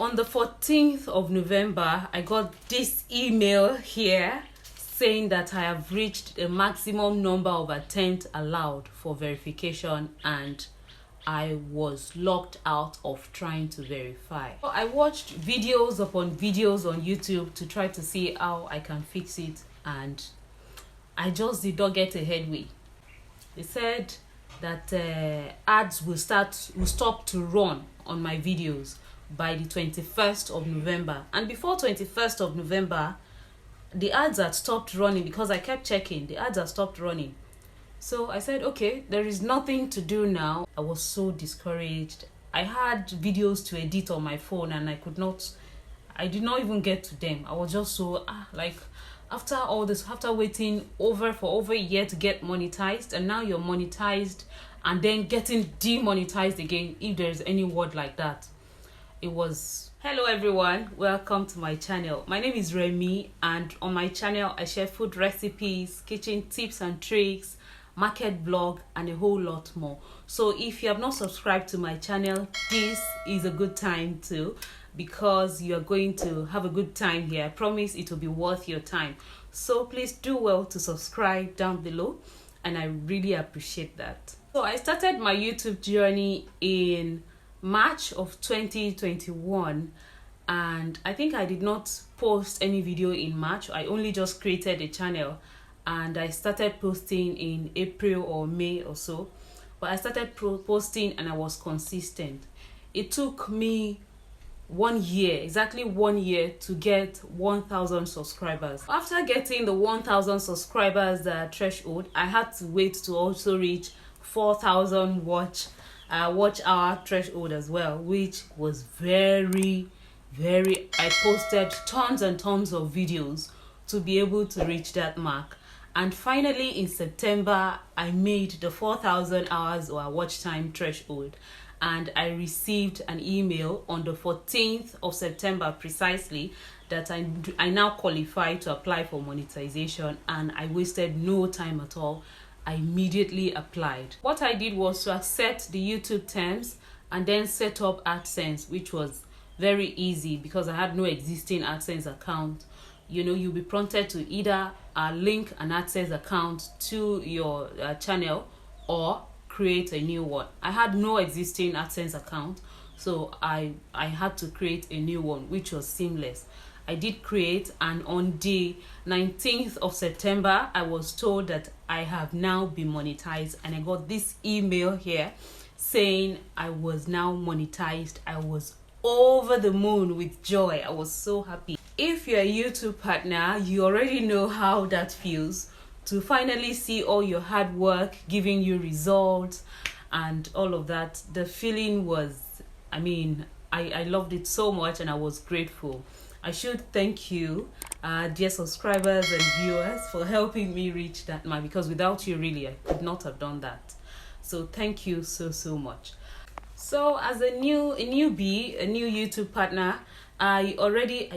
On the 14th of November, I got this email here saying that I have reached a maximum number of attempts allowed for verification and I was locked out of trying to verify. I watched videos upon videos on YouTube to try to see how I can fix it, and I just did not get a headway. They said that ads will stop to run on my videos by the 21st of November. And before 21st of November, the ads had stopped running because I kept checking. The ads had stopped running. So I said, okay, there is nothing to do now. I was so discouraged. I had videos to edit on my phone and I did not even get to them. I was just so after all this, after waiting for over a year to get monetized, and now you're monetized and then getting demonetized again, if there's any word like that. It was... Hello everyone, welcome to my channel. My name is Remy, and on my channel I share food recipes, kitchen tips and tricks, market blog, and a whole lot more. So if you have not subscribed to my channel, this is a good time to, because you are going to have a good time here. I promise it will be worth your time. So please do well to subscribe down below, and I really appreciate that. So I started my YouTube journey in March of 2021, and I think I did not post any video in March. I only just created a channel and I started posting in April or May or so. But I started posting and I was consistent. It took me 1 year, exactly 1 year, to get 1,000 subscribers. After getting the 1,000 subscribers threshold, I had to wait to also reach 4,000 watch hour threshold as well, which was very I posted tons and tons of videos to be able to reach that mark. And finally in September I made the 4,000 hours or watch time threshold, and I received an email on the 14th of September precisely that I now qualify to apply for monetization, and I wasted no time at all. I immediately applied. What I did was to accept the YouTube terms and then set up AdSense, which was very easy because I had no existing AdSense account. You'll be prompted to either link an AdSense account to your channel or create a new one. I had no existing AdSense account, so I had to create a new one, which was seamless. I did create, and on the 19th of September, I was told that I have now been monetized, and I got this email here saying I was now monetized. I was over the moon with joy. I was so happy. If you're a YouTube partner, you already know how that feels, to finally see all your hard work giving you results and all of that. The feeling was, I loved it so much and I was grateful. I should thank you, dear subscribers and viewers, for helping me reach that mark, because without you, really, I could not have done that. So thank you so much. So as a newbie, a new YouTube partner, I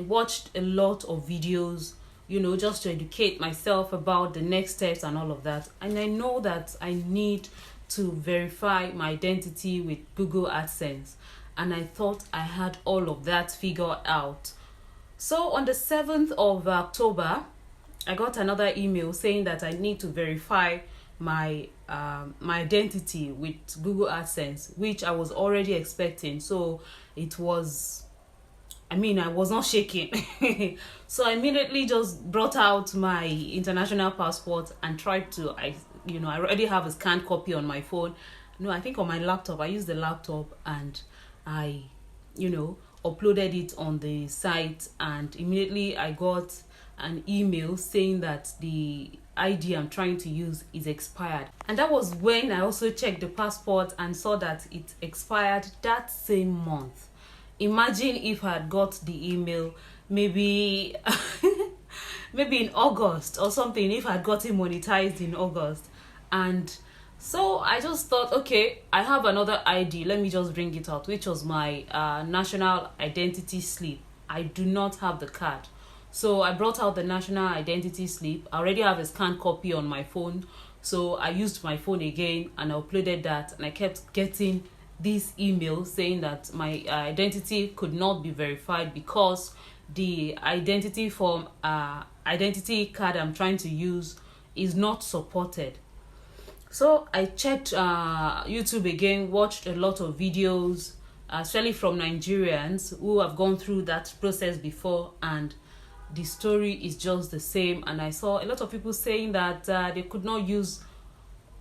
watched a lot of videos, just to educate myself about the next steps and all of that. And I know that I need to verify my identity with Google AdSense, and I thought I had all of that figured out. So on the 7th of October, I got another email saying that I need to verify my identity with Google AdSense, which I was already expecting. So it was, I was not shaking. So I immediately just brought out my international passport and tried to, I already have a scanned copy on my phone. No, I think on my laptop. I used the laptop and I, uploaded it on the site, and immediately I got an email saying that the ID I'm trying to use is expired. And that was when I also checked the passport and saw that it expired that same month. Imagine if I had got the email maybe in August or something, if I had gotten monetized in August. And so I just thought, okay, I have another ID, let me just bring it out, which was my national identity slip. I do not have the card. So I brought out the national identity slip. I already have a scanned copy on my phone. So I used my phone again and I uploaded that, and I kept getting this email saying that my identity could not be verified because the identity card I'm trying to use is not supported. So I checked YouTube again, watched a lot of videos, especially from Nigerians who have gone through that process before, and the story is just the same. And I saw a lot of people saying that they could not use.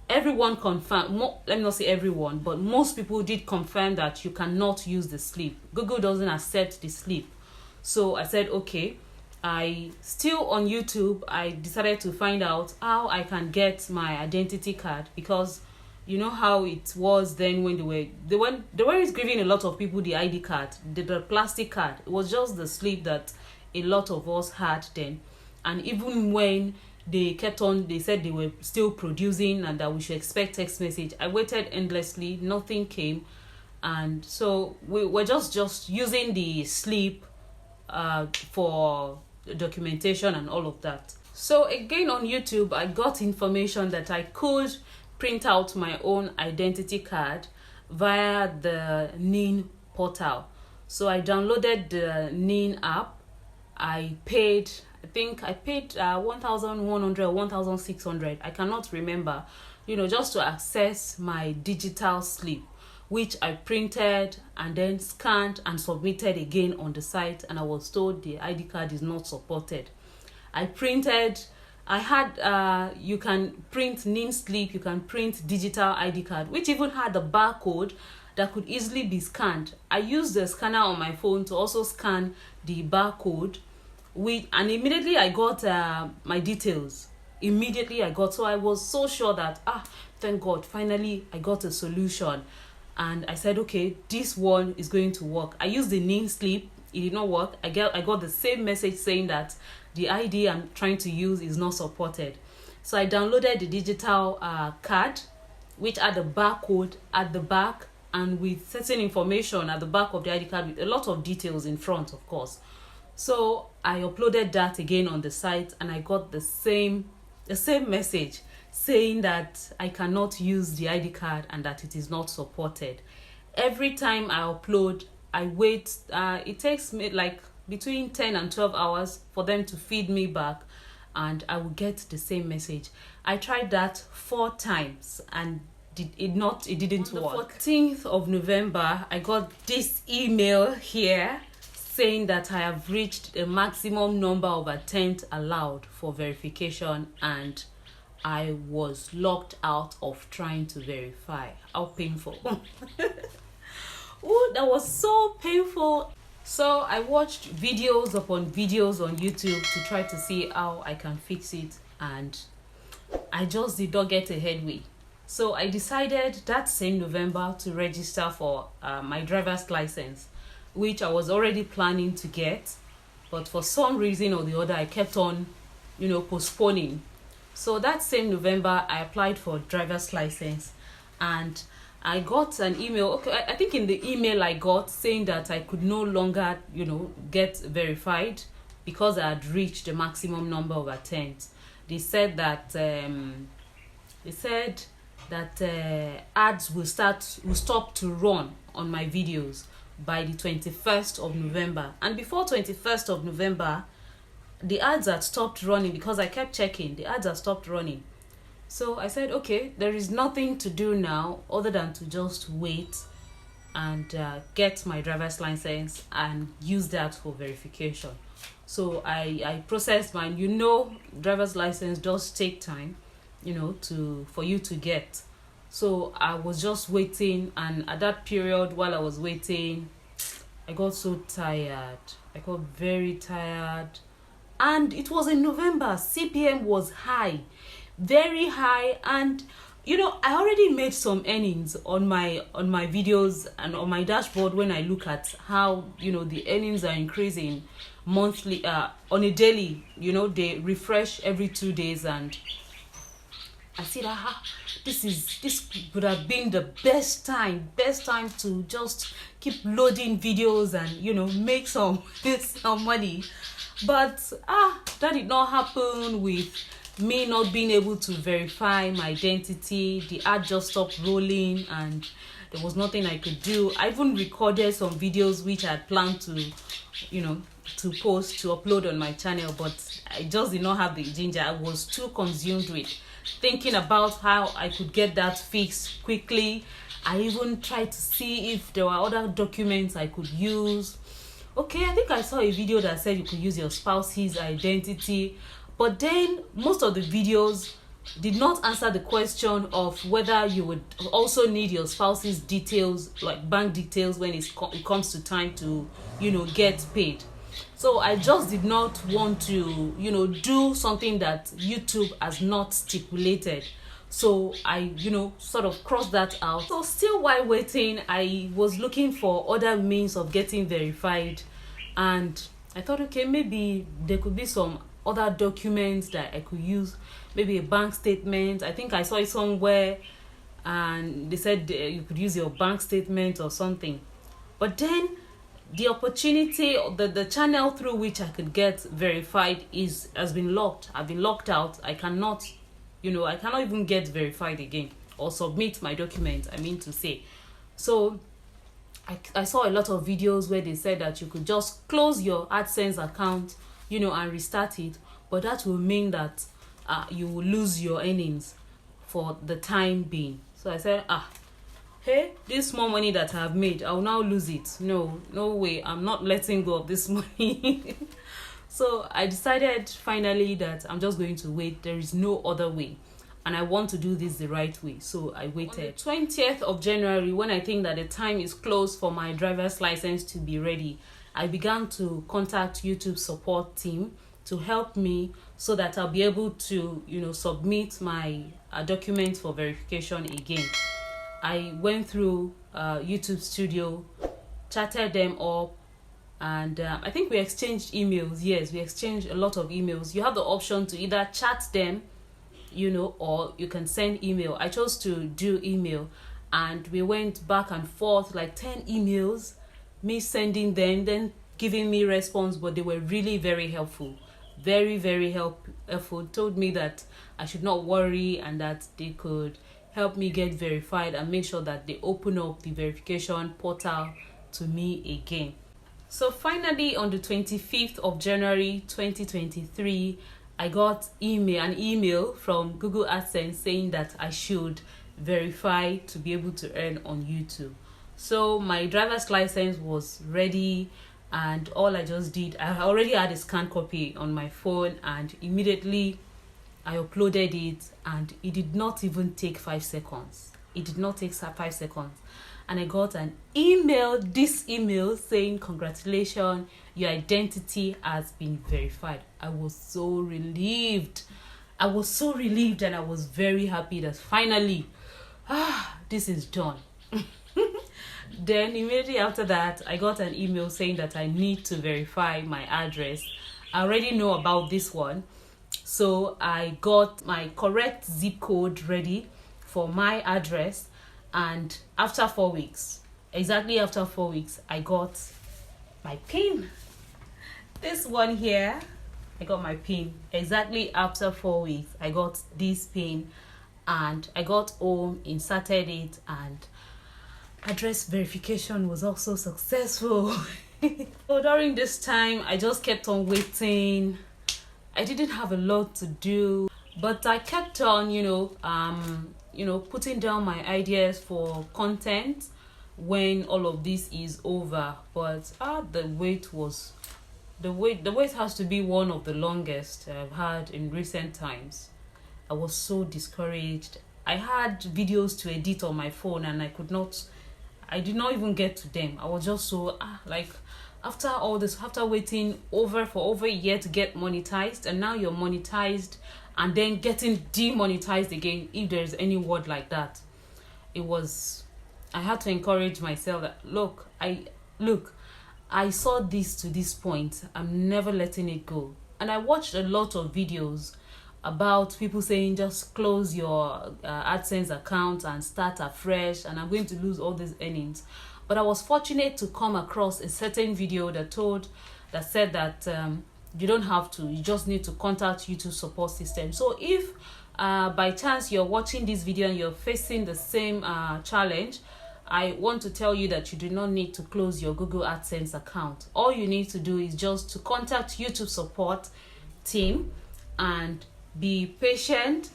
Everyone confirmed, let me not say everyone, but most people did confirm that you cannot use the slip. Google doesn't accept the slip. So I said, okay, I still on YouTube, I decided to find out how I can get my identity card, because you know how it was then when they weren't giving a lot of people the ID card, the plastic card. It was just the slip that a lot of us had then. And even when they said they were still producing and that we should expect text message, I waited endlessly, nothing came. And so we were just using the slip for documentation and all of that. So again on YouTube, I got information that I could print out my own identity card via the NIN portal. So I downloaded the NIN app. I paid 1,100 or 1,600. I cannot remember, just to access my digital slip, which I printed and then scanned and submitted again on the site, and I was told the ID card is not supported. You can print NIN slip, you can print digital ID card, which even had the barcode that could easily be scanned. I used the scanner on my phone to also scan the barcode, and immediately I got my details. So I was so sure that, thank God, finally I got a solution. And I said, okay, this one is going to work. I used the NIN slip, it did not work. I got the same message saying that the ID I'm trying to use is not supported. So I downloaded the digital card, which had the barcode at the back and with certain information at the back of the ID card with a lot of details in front, of course. So I uploaded that again on the site, and I got the same message saying that I cannot use the ID card and that it is not supported. Every time I upload, I wait. It takes me like between 10 and 12 hours for them to feed me back, and I will get the same message. I tried that 4 times and it didn't work. On the 14th of November, I got this email here saying that I have reached the maximum number of attempts allowed for verification, and I was locked out of trying to verify. How painful. Oh, that was so painful. So I watched videos upon videos on YouTube to try to see how I can fix it, and I just did not get a headway. So I decided that same November to register for my driver's license, which I was already planning to get, but for some reason or the other I kept on postponing. So that same November I applied for driver's license, and I got an email. Okay, I think in the email I got saying that I could no longer get verified because I had reached the maximum number of attempts. They said that ads will stop to run on my videos by the 21st of November. And before 21st of November, the ads had stopped running because I kept checking. The ads had stopped running. So I said, okay, there is nothing to do now other than to just wait and get my driver's license and use that for verification. So I processed mine. Driver's license does take time, for you to get. So I was just waiting, and at that period while I was waiting, I got so tired. I got very tired. And it was in November. CPM was high, very high, and I already made some earnings on my videos and on my dashboard. When I look at how the earnings are increasing monthly, on a daily, they refresh every 2 days, and I see that this would have been the best time to just keep loading videos and make some money. But that did not happen with me not being able to verify my identity. The ad just stopped rolling, and There was nothing I could do. I even recorded some videos which I had planned to, to post, to upload on my channel, but I just did not have the ginger. I was too consumed with thinking about how I could get that fixed quickly. I even tried to see if there were other documents I could use. Okay, I think I saw a video that said you could use your spouse's identity, but then most of the videos did not answer the question of whether you would also need your spouse's details, like bank details, when it comes to time to, get paid. So I just did not want to, do something that YouTube has not stipulated. So I, sort of crossed that out. So still while waiting, I was looking for other means of getting verified. And I thought, okay, maybe there could be some other documents that I could use. Maybe a bank statement. I think I saw it somewhere and they said you could use your bank statement or something. But then the opportunity, the channel through which I could get verified has been locked. I've been locked out. I cannot even get verified again or submit my document, I mean to say. So I saw a lot of videos where they said that you could just close your AdSense account, and restart it. But that will mean that you will lose your earnings for the time being. So I said, hey, this small money that I have made, I will now lose it. No way, I'm not letting go of this money. So I decided finally that I'm just going to wait. There is no other way. And I want to do this the right way. So I waited. On the 20th of January, when I think that the time is close for my driver's license to be ready, I began to contact YouTube support team to help me so that I'll be able to, submit my documents for verification again. I went through YouTube Studio, chatted them up, and I think we exchanged emails. Yes, we exchanged a lot of emails. You have the option to either chat them, or you can send email. I chose to do email, and we went back and forth like 10 emails, me sending them, then giving me response. But they were really very helpful, very, very helpful. Told me that I should not worry and that they could help me get verified and make sure that they open up the verification portal to me again. So finally, on the 25th of January 2023, I got an email from Google AdSense saying that I should verify to be able to earn on YouTube. So my driver's license was ready, and all I just did, I already had a scanned copy on my phone, and immediately I uploaded it, and it did not even take 5 seconds. It did not take 5 seconds. And I got this email saying, congratulations, your identity has been verified. I was so relieved. And I was very happy that finally, this is done. Then immediately after that, I got an email saying that I need to verify my address. I already know about this one. So I got my correct zip code ready for my address, and after 4 weeks, exactly after 4 weeks, I got my PIN. This one here, I got my PIN. Exactly after 4 weeks, I got this PIN, and I got home, inserted it, and address verification was also successful. So during this time, I just kept on waiting. I didn't have a lot to do, but I kept on, putting down my ideas for content when all of this is over. But the wait has to be one of the longest I've had in recent times. I was so discouraged. I had videos to edit on my phone, and I did not even get to them. I was just so after all this, after waiting for over a year to get monetized, and now you're monetized and then getting demonetized again, if there's any word like that. I had to encourage myself that I saw this to this point. I'm never letting it go. And I watched a lot of videos about people saying just close your AdSense account and start afresh, and I'm going to lose all these earnings. But I was fortunate to come across a certain video that said that you don't have to, you just need to contact YouTube support system. So if by chance you're watching this video and you're facing the same challenge, I want to tell you that you do not need to close your Google AdSense account. All you need to do is just to contact YouTube support team and be patient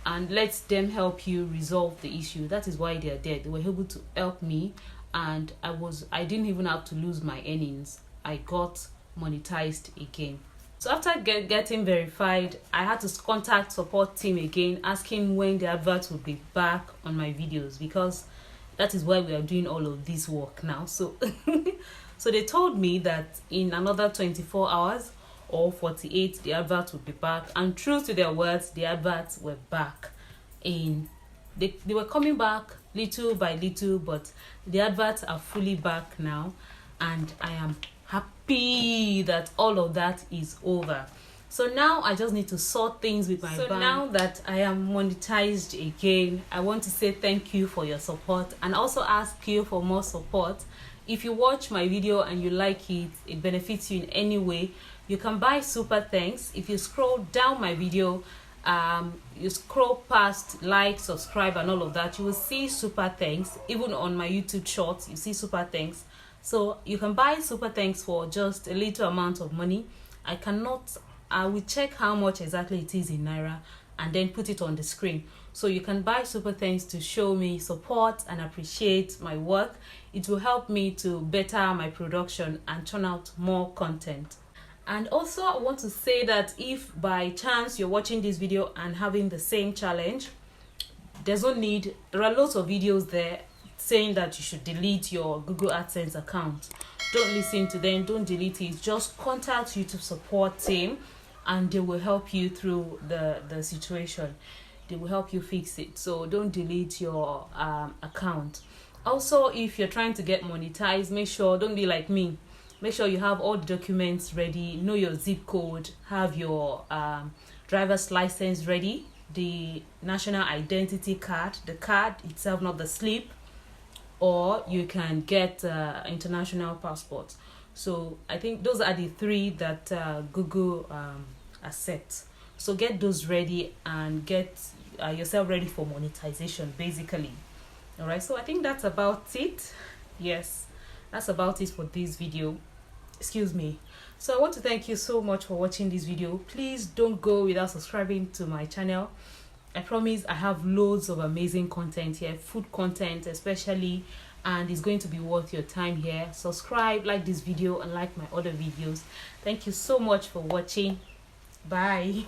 and let them help you resolve the issue. That is why they are there. They were able to help me, and I didn't even have to lose my earnings. I got monetized again. So after getting verified, I had to contact support team again, asking when the advert would be back on my videos, because that is why we are doing all of this work now. So so they told me that in another 24 hours or 48 the adverts would be back, and true to their words, the adverts were back. They were coming back little by little, but the adverts are fully back now, and I am happy that all of that is over. So now I just need to sort things with my bank. So now that I am monetized again, I want to say thank you for your support, and also ask you for more support. If you watch my video and you like it, it benefits you in any way, you can buy super thanks. If you scroll down my video, you scroll past like, subscribe and all of that, you will see super thanks. Even on my YouTube shorts, you see super thanks. So you can buy super thanks for just a little amount of money. I will check how much exactly it is in Naira and then put it on the screen. So you can buy super thanks to show me support and appreciate my work. It will help me to better my production and turn out more content. And also I want to say that if by chance you're watching this video and having the same challenge, there are lots of videos there saying that you should delete your Google AdSense account. Don't listen to them, don't delete it. Just contact YouTube support team and they will help you through the situation. They will help you fix it. So don't delete your account. Also, if you're trying to get monetized, don't be like me. Make sure you have all the documents ready, know your zip code, have your driver's license ready, the national identity card, the card itself, not the slip, or you can get international passport. So I think those are the three that Google accepts. So get those ready and get yourself ready for monetization, basically. All right, so I think that's about it. Yes, that's about it for this video. Excuse me. So I want to thank you so much for watching this video. Please don't go without subscribing to my channel. I promise I have loads of amazing content here, food content especially, and it's going to be worth your time here. Subscribe, like this video and like my other videos. Thank you so much for watching. Bye.